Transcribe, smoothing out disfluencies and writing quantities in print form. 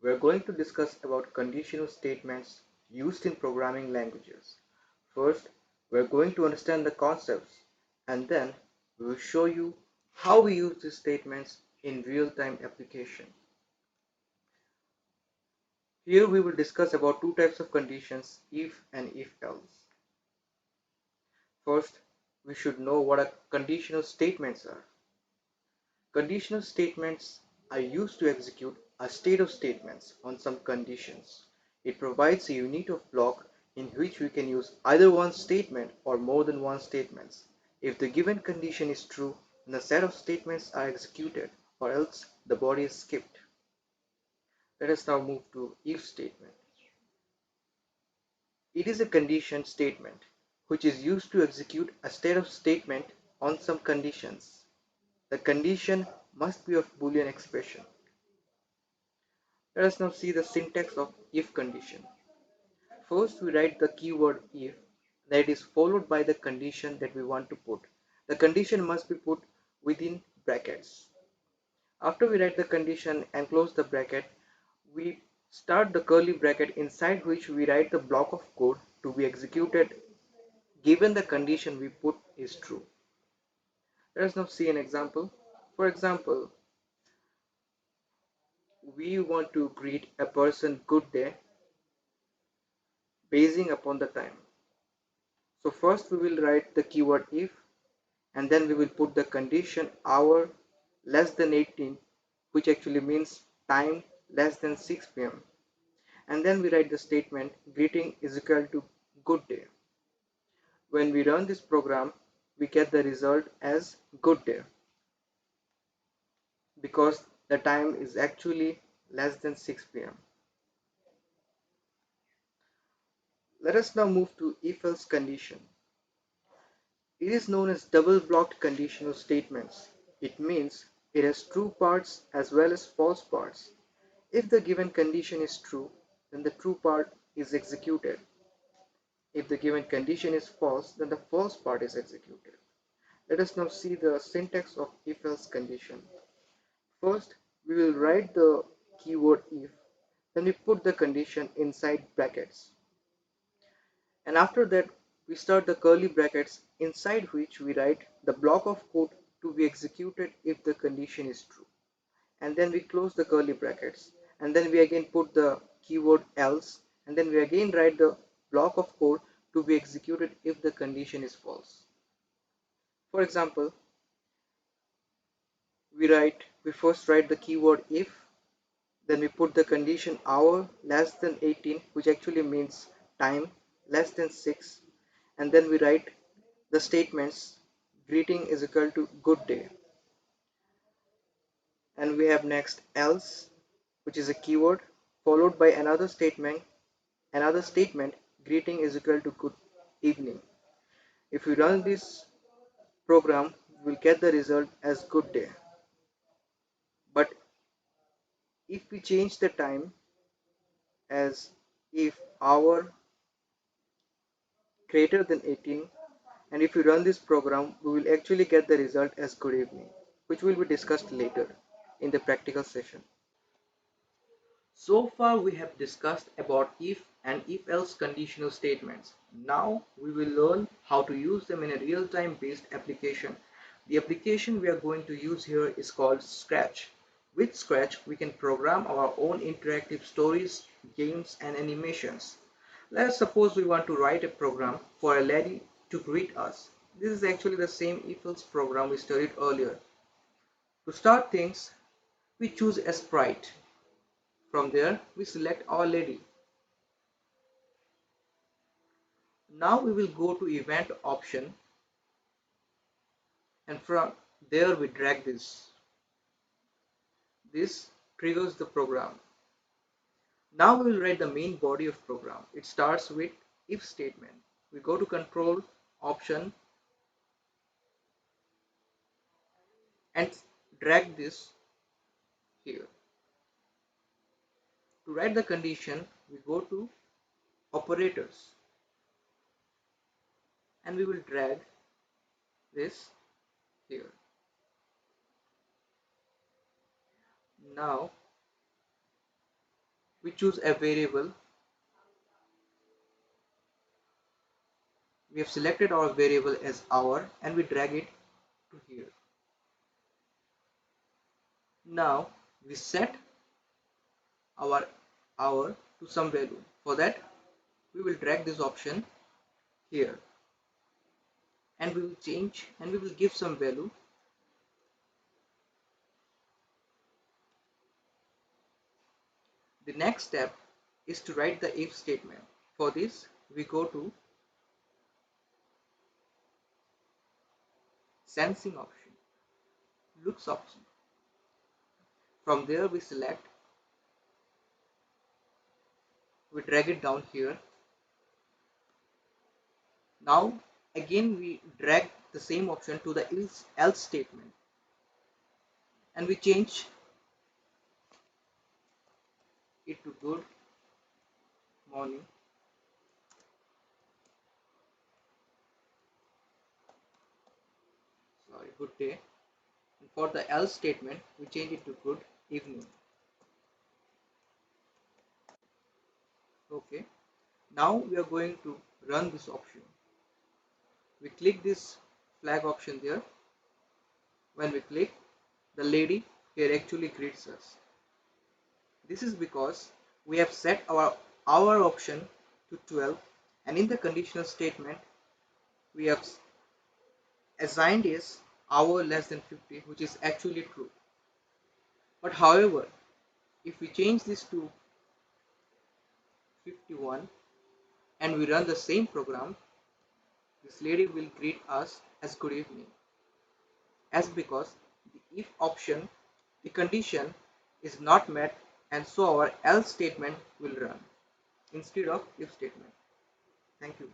We're going to discuss about conditional statements used in programming languages. First, we're going to understand the concepts, and then we will show you how we use these statements in real-time application. Here we will discuss about two types of conditions, if and if else. First, we should know what a conditional statements are. Conditional statements are used to execute a state of statements on some conditions. It provides a unit of block in which we can use either one statement or more than one statements. If the given condition is true, then the set of statements are executed, or else the body is skipped. Let us now move to if statement. It is a condition statement which is used to execute a state of statement on some conditions. The condition must be of Boolean expression. Let us now see the syntax of if condition. First we write the keyword if, that is followed by the condition that we want to put. The condition must be put within brackets. After we write the condition and close the bracket, we start the curly bracket inside which we write the block of code to be executed given the condition we put is true. Let us now see an example. For example, we want to greet a person good day basing upon the time. So first we will write the keyword if, and then we will put the condition hour less than 18, which actually means time less than 6 p.m. And then we write the statement greeting is equal to good day. When we run this program, we get the result as good day because the time is actually less than 6 p.m. Let us now move to if-else condition. It is known as double-blocked conditional statements. It means it has true parts as well as false parts. If the given condition is true, then the true part is executed. If the given condition is false, then the false part is executed. Let us now see the syntax of if-else condition. First, we will write the keyword if, then we put the condition inside brackets. And after that, we start the curly brackets inside which we write the block of code to be executed if the condition is true. And then we close the curly brackets, and then we again put the keyword else, and then we again write the block of code to be executed if the condition is false. For example, we first write the keyword if, then we put the condition hour less than 18, which actually means time less than 6, and then we write the statements greeting is equal to good day, and we have next else, which is a keyword followed by another statement greeting is equal to good evening. If we run this program, we'll get the result as good day. But if we change the time as if hour greater than 18, and if we run this program, we will actually get the result as good evening, which will be discussed later in the practical session. So far we have discussed about if and if else conditional statements. Now we will learn how to use them in a real-time based application. The application we are going to use here is called Scratch. With Scratch we can program our own interactive stories, games and animations. Let us suppose we want to write a program for a lady to greet us. This is actually the same if else program we studied earlier. To start things, we choose a sprite. From there, we select our lady. Now we will go to event option, and from there we drag this. This triggers the program. Now we will write the main body of program. It starts with if statement. We go to control option and drag this here. To write the condition, we go to operators and we will drag this here. Now We choose a variable. We have selected our variable as hour and we drag it to here. Now we set our hour to some value. For that we will drag this option here and we will change and we will give some value. The next step is to write the if statement. For this we go to sensing option, looks option. From there we select, we drag it down here. Now again we drag the same option to the else statement and we change it to good morning, good day, and for the else statement we change it to good evening. Okay, now we are going to run this option. We click this flag option there. When we click, the lady here actually greets us. This is because we have set our hour option to 12 and in the conditional statement we have assigned is hour less than 50, which is actually true. But however, if we change this to 51 and we run the same program, this lady will greet us as good evening, as because the if option, the condition is not met and so our else statement will run instead of if statement. Thank you.